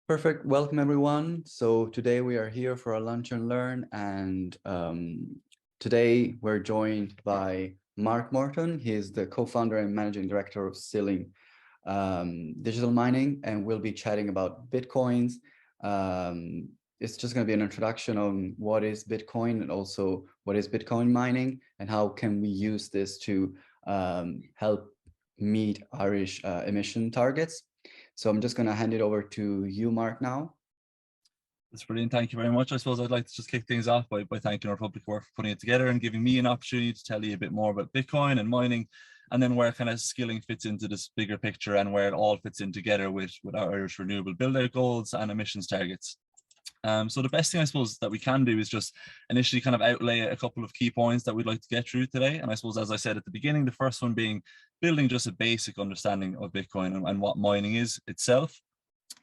Perfect. Welcome, everyone. So today we are here for a lunch and learn, and today we're joined by Mark Morton. He's the co-founder and managing director of Scilling Digital Mining, and we'll be chatting about Bitcoins. It's just going to be an introduction on what is Bitcoin and also what is Bitcoin mining and how can we use this to help meet Irish emission targets. So I'm just going to hand it over to you, Mark, now. That's brilliant. Thank you very much. I suppose I'd like to just kick things off by thanking Republic for putting it together and giving me an opportunity to tell you a bit more about Bitcoin and mining, and then where kind of Scilling fits into this bigger picture and where it all fits in together with our Irish renewable build-out goals and emissions targets. So the best thing I suppose that we can do is just initially kind of outlay a couple of key points that we'd like to get through today. And I suppose, as I said at the beginning, the first one being building just a basic understanding of Bitcoin and what mining is itself.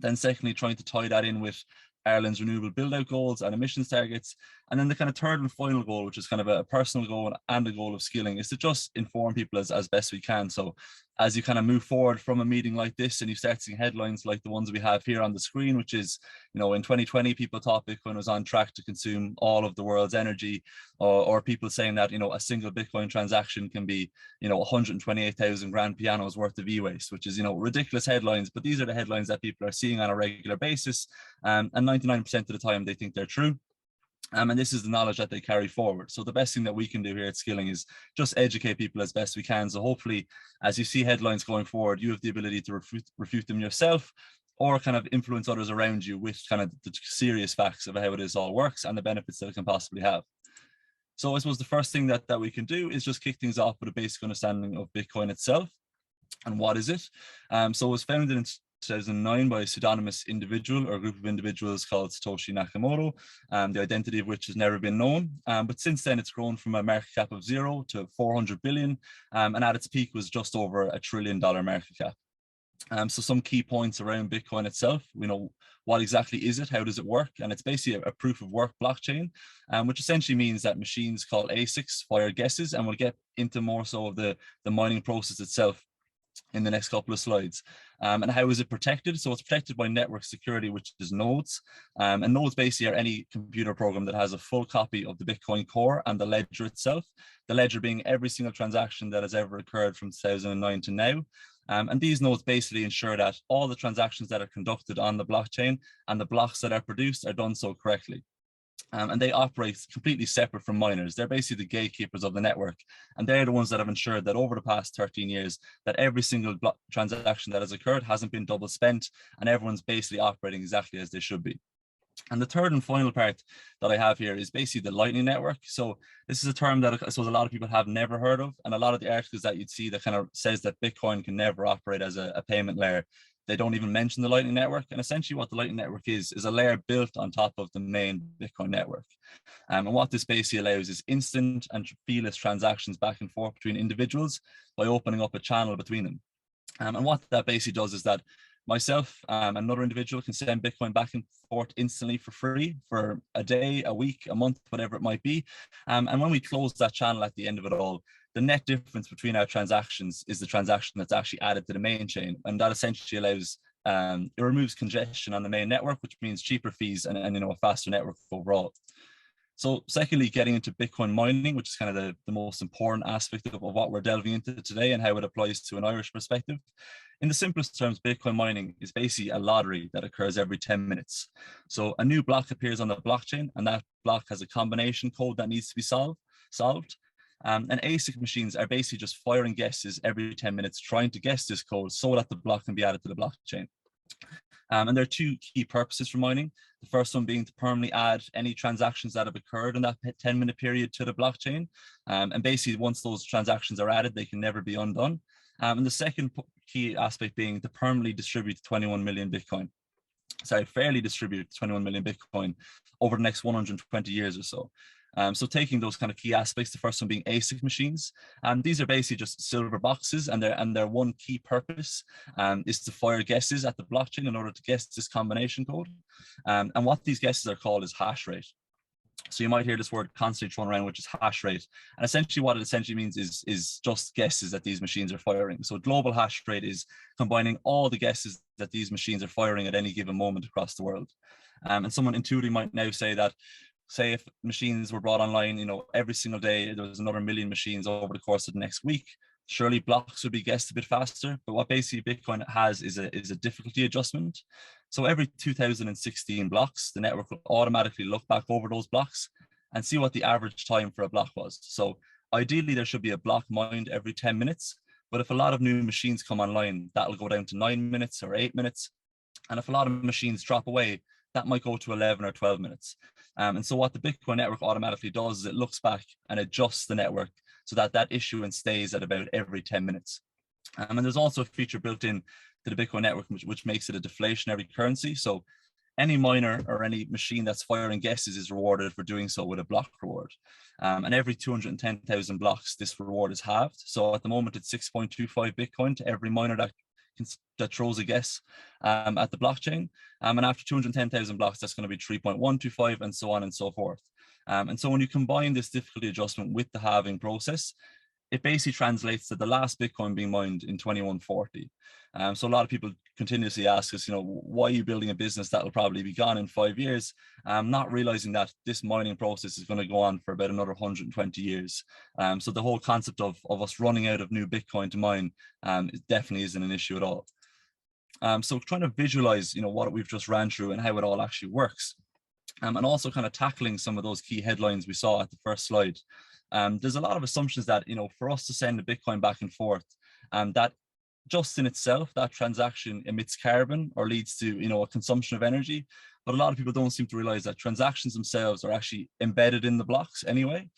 Then secondly, trying to tie that in with Ireland's renewable build-out goals and emissions targets. And then the kind of third and final goal, which is kind of a personal goal and a goal of Scilling, is to just inform people as best we can. So as you kind of move forward from a meeting like this and you start seeing headlines like the ones we have here on the screen, which is, in 2020, people thought Bitcoin was on track to consume all of the world's energy, or people saying that, a single Bitcoin transaction can be, 128,000 grand pianos worth of e-waste, which is, ridiculous headlines. But these are the headlines that people are seeing on a regular basis. And 99% of the time they think they're true. And this is the knowledge that they carry forward. So the best thing that we can do here at Scilling is just educate people as best we can. So hopefully, as you see headlines going forward, you have the ability to refute them yourself, or kind of influence others around you with kind of the serious facts of how this all works and the benefits that it can possibly have. So I suppose the first thing that we can do is just kick things off with a basic understanding of Bitcoin itself. And what is it? So it was founded in 2009 by a pseudonymous individual or group of individuals called Satoshi Nakamoto, the identity of which has never been known. But since then, it's grown from a market cap of 0 to 400 billion, and at its peak was just over $1 trillion market cap. So some key points around Bitcoin itself. What exactly is it? How does it work? And it's basically a proof of work blockchain, which essentially means that machines called ASICs fire guesses, and we'll get into more so of the mining process itself in the next couple of slides. And how is it protected? So it's protected by network security, which is nodes. And nodes basically are any computer program that has a full copy of the Bitcoin core and the ledger itself, the ledger being every single transaction that has ever occurred from 2009 to now. And these nodes basically ensure that all the transactions that are conducted on the blockchain and the blocks that are produced are done so correctly. And they operate completely separate from miners. They're basically the gatekeepers of the network. And they're the ones that have ensured that over the past 13 years, that every single transaction that has occurred hasn't been double spent, and everyone's basically operating exactly as they should be. And the third and final part that I have here is basically the Lightning Network. So this is a term that I suppose a lot of people have never heard of. And a lot of the articles that you'd see that kind of says that Bitcoin can never operate as a payment layer, they don't even mention the Lightning Network. And essentially what the Lightning Network is a layer built on top of the main Bitcoin network. And what this basically allows is instant and feeless transactions back and forth between individuals by opening up a channel between them. And what that basically does is that myself and another individual can send Bitcoin back and forth instantly for free for a day, a week, a month, whatever it might be. And when we close that channel at the end of it all, the net difference between our transactions is the transaction that's actually added to the main chain. And that essentially allows, it removes congestion on the main network, which means cheaper fees and a faster network overall. So secondly, getting into Bitcoin mining, which is kind of the most important aspect of what we're delving into today and how it applies to an Irish perspective. In the simplest terms, Bitcoin mining is basically a lottery that occurs every 10 minutes. So a new block appears on the blockchain, and that block has a combination code that needs to be solved. And ASIC machines are basically just firing guesses every 10 minutes, trying to guess this code so that the block can be added to the blockchain. And there are two key purposes for mining. The first one being to permanently add any transactions that have occurred in that 10-minute period to the blockchain. And basically, once those transactions are added, they can never be undone. And the second key aspect being to permanently distribute 21 million Bitcoin. Fairly distribute 21 million Bitcoin over the next 120 years or so. So taking those kind of key aspects, the first one being ASIC machines, these are basically just silver boxes, and their one key purpose is to fire guesses at the blockchain in order to guess this combination code. And what these guesses are called is hash rate. So you might hear this word constantly thrown around, which is hash rate. And essentially what it essentially means is just guesses that these machines are firing. So global hash rate is combining all the guesses that these machines are firing at any given moment across the world. And someone intuitively might now say that, say if machines were brought online, every single day, there was another million machines over the course of the next week, surely blocks would be guessed a bit faster. But what basically Bitcoin has is a difficulty adjustment. So every 2016 blocks, the network will automatically look back over those blocks and see what the average time for a block was. So ideally, there should be a block mined every 10 minutes. But if a lot of new machines come online, that'll go down to 9 minutes or 8 minutes. And if a lot of machines drop away, that might go to 11 or 12 minutes. And so what the Bitcoin network automatically does is it looks back and adjusts the network so that that issuance stays at about every 10 minutes. And there's also a feature built in to the Bitcoin network, which makes it a deflationary currency. So any miner or any machine that's firing guesses is rewarded for doing so with a block reward. And every 210,000 blocks, this reward is halved. So at the moment, it's 6.25 Bitcoin to every miner that throws a guess at the blockchain. And after 210,000 blocks, that's going to be 3.125 and so on and so forth. And so when you combine this difficulty adjustment with the halving process, it basically translates to the last Bitcoin being mined in 2140. So a lot of people continuously ask us, why are you building a business that will probably be gone in 5 years? Not realizing that this mining process is going to go on for about another 120 years. So the whole concept of us running out of new Bitcoin to mine definitely isn't an issue at all. So trying to visualize, what we've just ran through and how it all actually works. And also kind of tackling some of those key headlines we saw at the first slide. There's a lot of assumptions that, for us to send a Bitcoin back and forth, that just in itself, that transaction emits carbon or leads to, a consumption of energy. But a lot of people don't seem to realize that transactions themselves are actually embedded in the blocks anyway.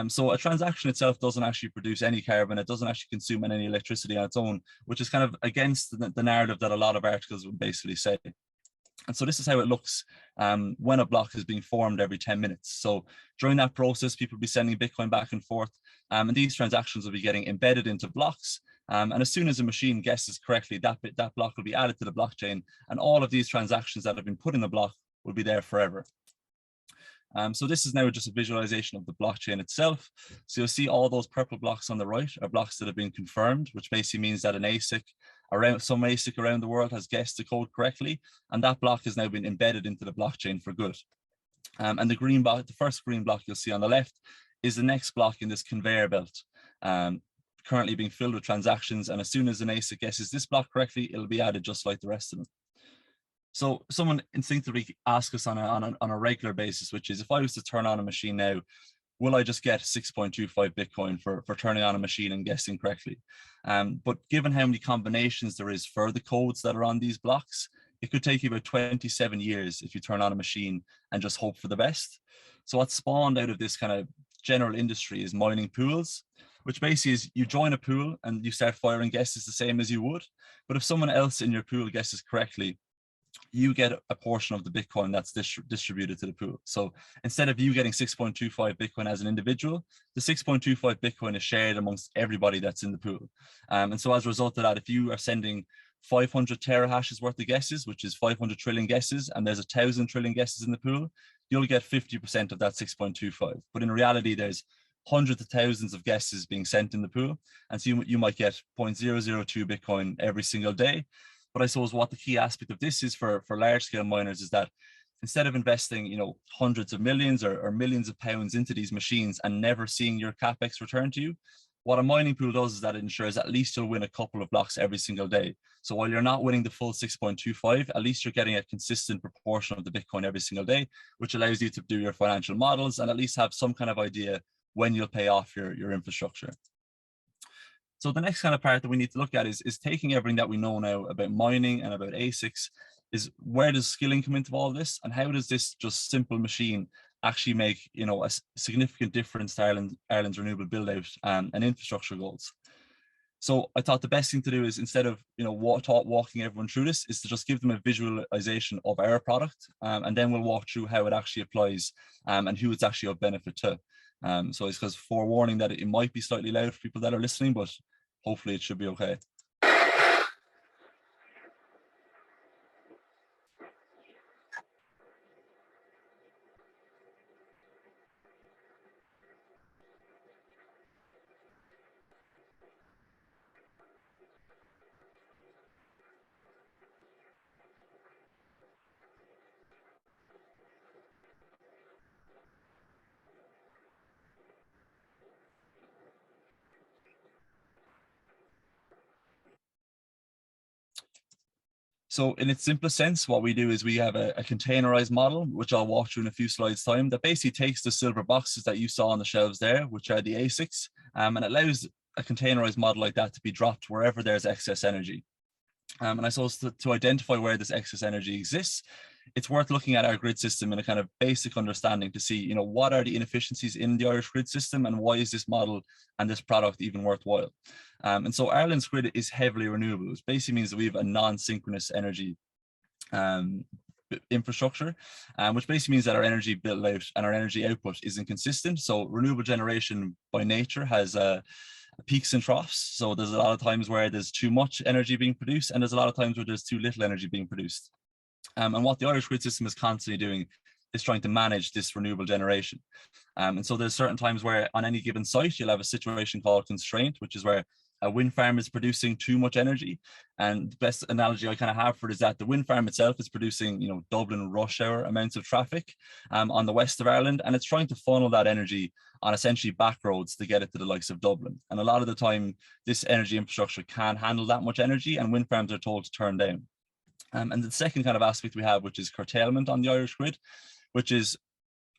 So a transaction itself doesn't actually produce any carbon. It doesn't actually consume any electricity on its own, which is kind of against the narrative that a lot of articles would basically say. And so this is how it looks when a block is being formed every 10 minutes. So during that process, people will be sending Bitcoin back and forth, and these transactions will be getting embedded into blocks. And as soon as a machine guesses correctly, that block will be added to the blockchain, and all of these transactions that have been put in the block will be there forever. So this is now just a visualization of the blockchain itself. So you'll see all those purple blocks on the right are blocks that have been confirmed, which basically means that some ASIC around the world has guessed the code correctly, and that block has now been embedded into the blockchain for good. And the first green block you'll see on the left is the next block in this conveyor belt, currently being filled with transactions. And as soon as an ASIC guesses this block correctly, it'll be added just like the rest of them. So someone instinctively asks us on a regular basis, which is, if I was to turn on a machine now, will I just get 6.25 Bitcoin for turning on a machine and guessing correctly? But given how many combinations there is for the codes that are on these blocks, it could take you about 27 years if you turn on a machine and just hope for the best. So what spawned out of this kind of general industry is mining pools, which basically is you join a pool and you start firing guesses the same as you would. But if someone else in your pool guesses correctly, you get a portion of the Bitcoin that's distributed to the pool. So instead of you getting 6.25 Bitcoin as an individual, the 6.25 Bitcoin is shared amongst everybody that's in the pool. And so as a result of that, if you are sending 500 terahashes worth of guesses, which is 500 trillion guesses, and there's 1,000 trillion guesses in the pool, you'll get 50% of that 6.25. But in reality, there's hundreds of thousands of guesses being sent in the pool. And so you might get 0.002 Bitcoin every single day. But I suppose what the key aspect of this is for large scale miners is that instead of investing, hundreds of millions or millions of pounds into these machines and never seeing your capex return to you, what a mining pool does is that it ensures at least you'll win a couple of blocks every single day. So while you're not winning the full 6.25, at least you're getting a consistent proportion of the Bitcoin every single day, which allows you to do your financial models and at least have some kind of idea when you'll pay off your infrastructure. So the next kind of part that we need to look at is taking everything that we know now about mining and about ASICs, is where does Scilling come into all this, and how does this just simple machine actually make a significant difference to Ireland's renewable build out and infrastructure goals. So I thought the best thing to do is, instead of walking everyone through this, is to just give them a visualization of our product, and then we'll walk through how it actually applies and who it's actually of benefit to. So it's because forewarning that it might be slightly loud for people that are listening, but hopefully it should be okay. So in its simplest sense, what we do is we have a containerized model, which I'll walk through in a few slides time, that basically takes the silver boxes that you saw on the shelves there, which are the ASICs, and it allows a containerized model like that to be dropped wherever there's excess energy. And I suppose to identify where this excess energy exists, it's worth looking at our grid system in a kind of basic understanding to see, what are the inefficiencies in the Irish grid system and why is this model and this product even worthwhile? And so Ireland's grid is heavily renewable, which basically means that we have a non-synchronous energy infrastructure, which basically means that our energy built out and our energy output isn't consistent. So renewable generation by nature has peaks and troughs. So there's a lot of times where there's too much energy being produced, and there's a lot of times where there's too little energy being produced. And what the Irish grid system is constantly doing is trying to manage this renewable generation. And so there's certain times where on any given site, you'll have a situation called constraint, which is where a wind farm is producing too much energy. And the best analogy I kind of have for it is that the wind farm itself is producing, Dublin rush hour amounts of traffic on the west of Ireland, and it's trying to funnel that energy on essentially back roads to get it to the likes of Dublin. And a lot of the time, this energy infrastructure can't handle that much energy, and wind farms are told to turn down. And the second kind of aspect we have, which is curtailment on the Irish grid, which is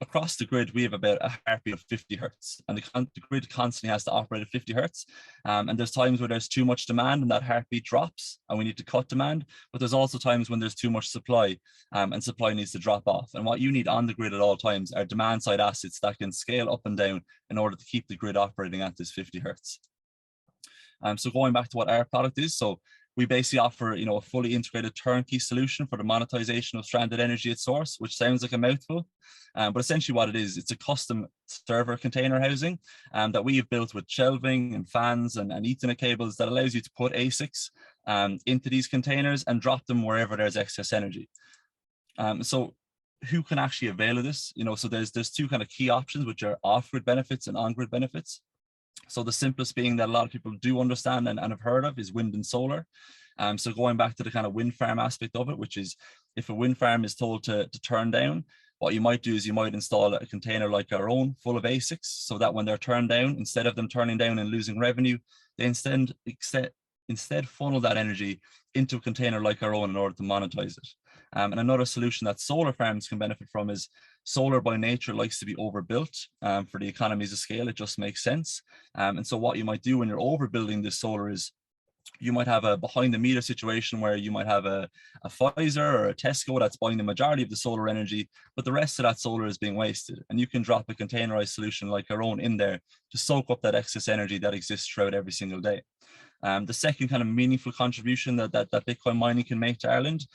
across the grid, we have about a heartbeat of 50 hertz, and the grid constantly has to operate at 50 hertz. And there's times where there's too much demand and that heartbeat drops and we need to cut demand, but there's also times when there's too much supply and supply needs to drop off. And what you need on the grid at all times are demand side assets that can scale up and down in order to keep the grid operating at this 50 hertz. So going back to what our product is, so we basically offer, a fully integrated turnkey solution for the monetization of stranded energy at source, which sounds like a mouthful, but essentially what it is, it's a custom server container housing that we have built with shelving and fans and Ethernet cables that allows you to put ASICs into these containers and drop them wherever there's excess energy. So who can actually avail of this? So there's two kind of key options, which are off-grid benefits and on-grid benefits. So the simplest being that a lot of people do understand and have heard of is wind and solar. So going back to the kind of wind farm aspect of it, which is if a wind farm is told to turn down, what you might do is you might install a container like our own full of ASICs, so that when they're turned down, instead of them turning down and losing revenue, they instead funnel that energy into a container like our own in order to monetize it. And another solution that solar farms can benefit from is solar by nature likes to be overbuilt for the economies of scale. It just makes sense. And so what you might do when you're overbuilding this solar is you might have a behind the meter situation where you might have a Pfizer or a Tesco that's buying the majority of the solar energy, but the rest of that solar is being wasted. And you can drop a containerized solution like our own in there to soak up that excess energy that exists throughout every single day. The second kind of meaningful contribution that Bitcoin mining can make to Ireland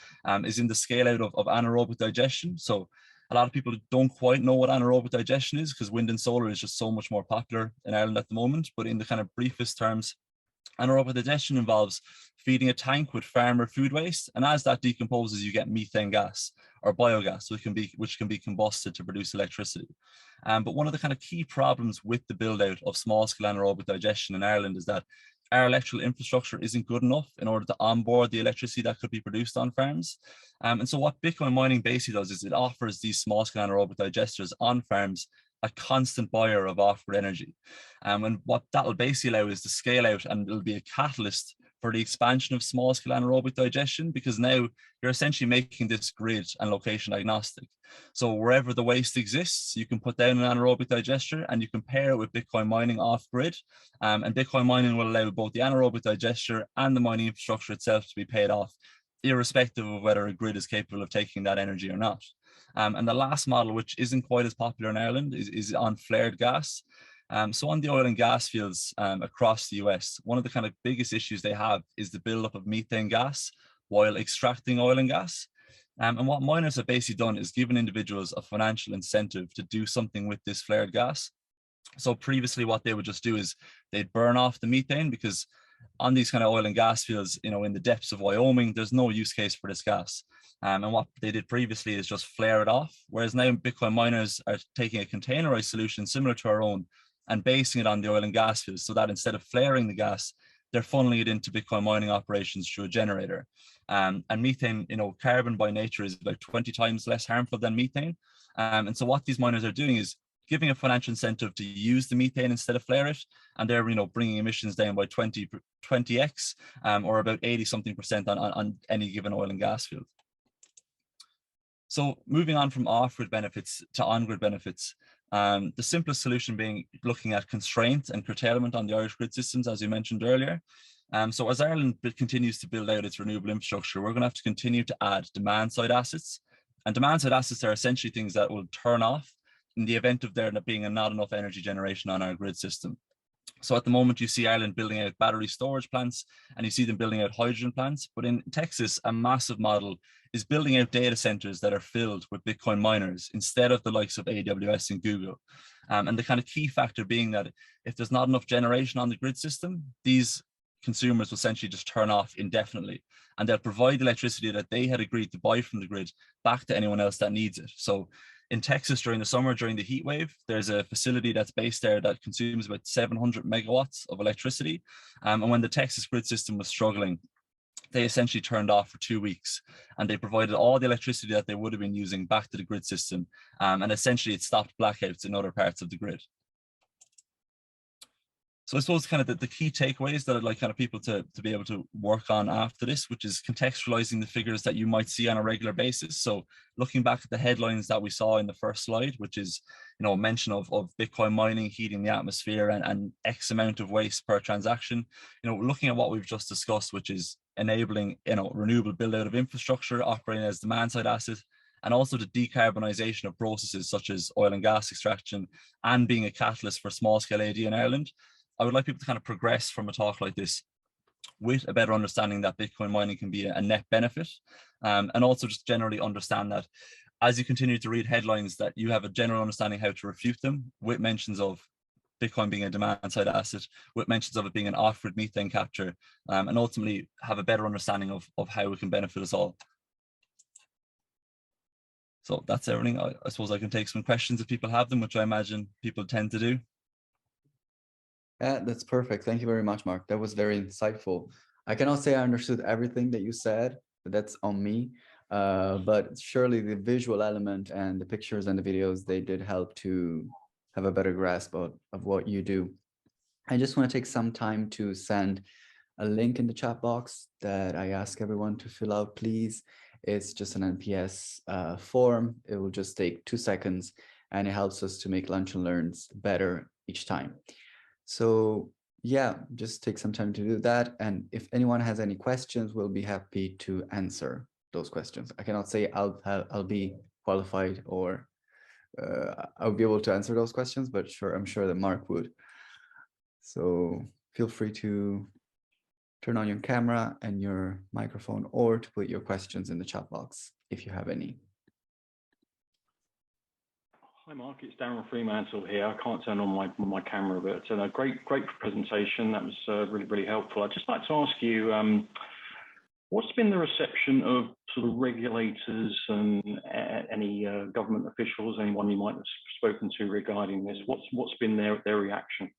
is in the scale out of anaerobic digestion. So a lot of people don't quite know what anaerobic digestion is because wind and solar is just so much more popular in Ireland at the moment. But in the kind of briefest terms, anaerobic digestion involves feeding a tank with farmer food waste, and as that decomposes, you get methane gas or biogas, which can be combusted to produce electricity. But one of the kind of key problems with the build out of small-scale anaerobic digestion in Ireland is that our electrical infrastructure isn't good enough in order to onboard the electricity that could be produced on farms. And so what Bitcoin mining basically does is it offers these small-scale anaerobic digesters on farms a constant buyer of off-grid energy. And what that will basically allow is to scale out, and it'll be a catalyst for the expansion of small-scale anaerobic digestion, because now you're essentially making this grid and location agnostic. So wherever the waste exists, you can put down an anaerobic digester and you can pair it with Bitcoin mining off-grid. And Bitcoin mining will allow both the anaerobic digester and the mining infrastructure itself to be paid off, irrespective of whether a grid is capable of taking that energy or not. And the last model, which isn't quite as popular in Ireland, is on flared gas. So on the oil and gas fields across the US, one of the kind of biggest issues they have is the buildup of methane gas while extracting oil and gas. And what miners have basically done is given individuals a financial incentive to do something with this flared gas. So previously what they would just do is they'd burn off the methane, because on these kind of oil and gas fields, in the depths of Wyoming, there's no use case for this gas. And what they did previously is just flare it off. Whereas now Bitcoin miners are taking a containerized solution similar to our own and basing it on the oil and gas fields, so that instead of flaring the gas, they're funneling it into Bitcoin mining operations through a generator. And methane, carbon by nature is about 20 times less harmful than methane. And so what these miners are doing is giving a financial incentive to use the methane instead of flare it, and they're bringing emissions down by 20x, or about 80-something% on any given oil and gas field. So moving on from off-grid benefits to on-grid benefits, the simplest solution being looking at constraint and curtailment on the Irish grid systems, as you mentioned earlier. So as Ireland continues to build out its renewable infrastructure, we're going to have to continue to add demand-side assets. And demand-side assets are essentially things that will turn off in the event of there being not enough energy generation on our grid system. So at the moment, you see Ireland building out battery storage plants, and you see them building out hydrogen plants. But in Texas, a massive model is building out data centers that are filled with Bitcoin miners instead of the likes of AWS and Google. And the kind of key factor being that if there's not enough generation on the grid system, these consumers will essentially just turn off indefinitely, and they'll provide electricity that they had agreed to buy from the grid back to anyone else that needs it. So in Texas during the summer, during the heat wave, there's a facility that's based there that consumes about 700 megawatts of electricity. And when the Texas grid system was struggling, they essentially turned off for 2 weeks, and they provided all the electricity that they would have been using back to the grid system. And essentially it stopped blackouts in other parts of the grid. So I suppose kind of the key takeaways that I'd like kind of people to be able to work on after this, which is contextualizing the figures that you might see on a regular basis. So looking back at the headlines that we saw in the first slide, which is, a mention of Bitcoin mining heating the atmosphere and X amount of waste per transaction, looking at what we've just discussed, which is enabling, renewable build out of infrastructure, operating as demand side asset, and also the decarbonization of processes such as oil and gas extraction, and being a catalyst for small scale AD in Ireland. I would like people to kind of progress from a talk like this with a better understanding that Bitcoin mining can be a net benefit, and also just generally understand that as you continue to read headlines, that you have a general understanding how to refute them, with mentions of Bitcoin being a demand side asset, with mentions of it being an off-grid methane capture, and ultimately have a better understanding of how it can benefit us all. So that's everything. I suppose I can take some questions if people have them, which I imagine people tend to do. Yeah, that's perfect. Thank you very much, Mark. That was very insightful. I cannot say I understood everything that you said, but that's on me. But surely the visual element and the pictures and the videos, they did help to have a better grasp of what you do. I just want to take some time to send a link in the chat box that I ask everyone to fill out, please. It's just an NPS form. It will just take 2 seconds, and it helps us to make Lunch and Learns better each time. So yeah, just take some time to do that. And if anyone has any questions, we'll be happy to answer those questions. I cannot say I'll be qualified or I'll be able to answer those questions, but sure, I'm sure that Mark would. So feel free to turn on your camera and your microphone, or to put your questions in the chat box if you have any. Hi Mark, it's Darren Fremantle here. I can't turn on my camera, but a great presentation. That was really helpful. I'd just like to ask you, what's been the reception of sort of regulators and any government officials, anyone you might have spoken to regarding this? What's been their reaction?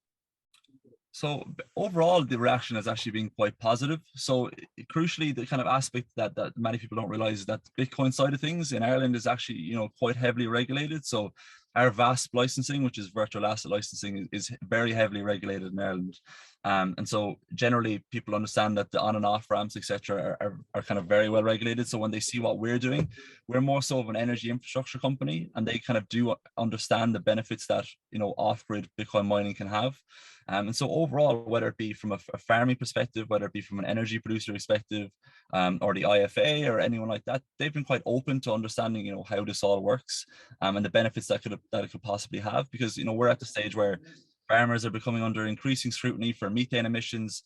So overall, the reaction has actually been quite positive. So crucially, the kind of aspect that many people don't realize is that the Bitcoin side of things in Ireland is actually, quite heavily regulated. So our VASP licensing, which is virtual asset licensing, is very heavily regulated in Ireland. And so generally people understand that the on and off ramps, etc., are kind of very well regulated. So when they see what we're doing, we're more so of an energy infrastructure company, and they kind of do understand the benefits that, off-grid Bitcoin mining can have. And so overall, whether it be from a farming perspective, whether it be from an energy producer perspective, or the IFA or anyone like that, they've been quite open to understanding, how this all works, and the benefits that it could possibly have, because, we're at the stage where farmers are becoming under increasing scrutiny for methane emissions.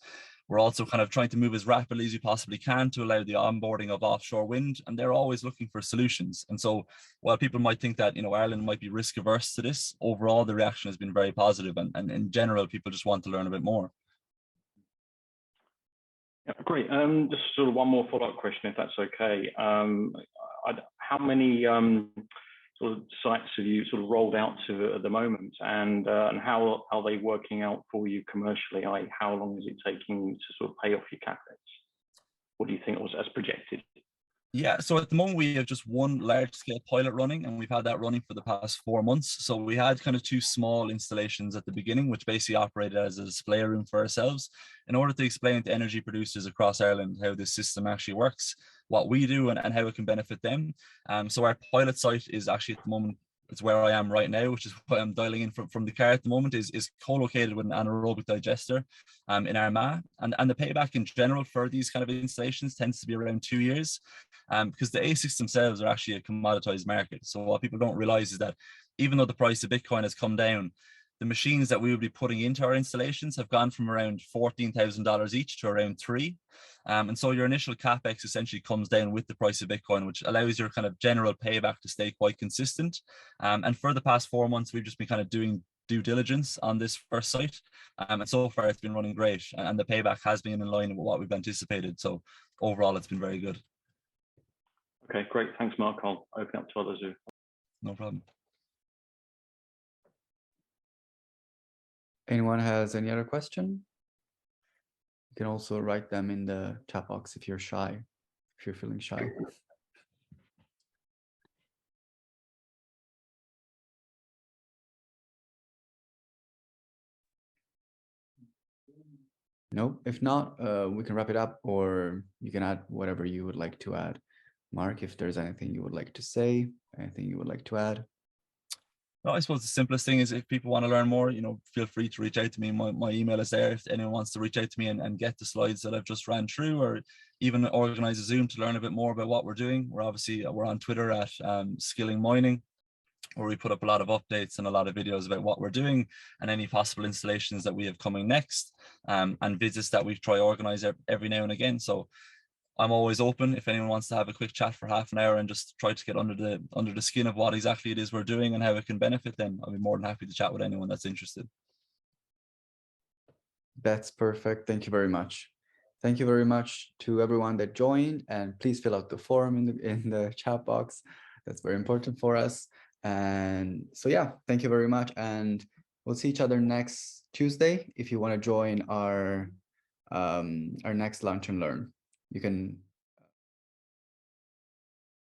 We're also kind of trying to move as rapidly as we possibly can to allow the onboarding of offshore wind, and they're always looking for solutions. And so while people might think that, Ireland might be risk averse to this, overall the reaction has been very positive, and in general, people just want to learn a bit more. Yeah, great. Just sort of one more follow-up question, if that's okay. How many sort of sites have you sort of rolled out to at the moment, and how are they working out for you commercially? How long is it taking to sort of pay off your capex? What do you think was as projected? Yeah, so at the moment we have just one large scale pilot running, and we've had that running for the past 4 months. So we had kind of 2 small installations at the beginning, which basically operated as a display room for ourselves in order to explain to energy producers across Ireland how this system actually works, what we do, and how it can benefit them. So our pilot site is actually at the moment, it's where I am right now, which is why I'm dialing in from the car at the moment, is co-located with an anaerobic digester in Armagh. And the payback in general for these kind of installations tends to be around 2 years. Because the ASICs themselves are actually a commoditized market. So what people don't realize is that even though the price of Bitcoin has come down, the machines that we would be putting into our installations have gone from around $14,000 each to around 3. And so your initial capex essentially comes down with the price of Bitcoin, which allows your kind of general payback to stay quite consistent. And for the past 4 months, we've just been kind of doing due diligence on this first site. And so far it's been running great. And the payback has been in line with what we've anticipated. So overall, it's been very good. Okay, great. Thanks, Mark. I'll open up to others who. No problem. Anyone has any other question? You can also write them in the chat box if you're shy, if you're feeling shy. No, if not, we can wrap it up, or you can add whatever you would like to add. Mark, if there's anything you would like to say, anything you would like to add. No, I suppose the simplest thing is if people want to learn more, feel free to reach out to me. My email is there if anyone wants to reach out to me and get the slides that I've just ran through, or even organize a Zoom to learn a bit more about what we're doing. We're on Twitter at Scilling Mining, where we put up a lot of updates and a lot of videos about what we're doing and any possible installations that we have coming next, and visits that we try organize every now and again. So I'm always open if anyone wants to have a quick chat for half an hour and just try to get under the skin of what exactly it is we're doing and how it can benefit them. I'll be more than happy to chat with anyone that's interested. That's perfect. Thank you very much. Thank you very much to everyone that joined, and please fill out the form in the chat box. That's very important for us. And so, yeah, thank you very much. And we'll see each other next Tuesday. If you want to join our next Lunch and Learn, you can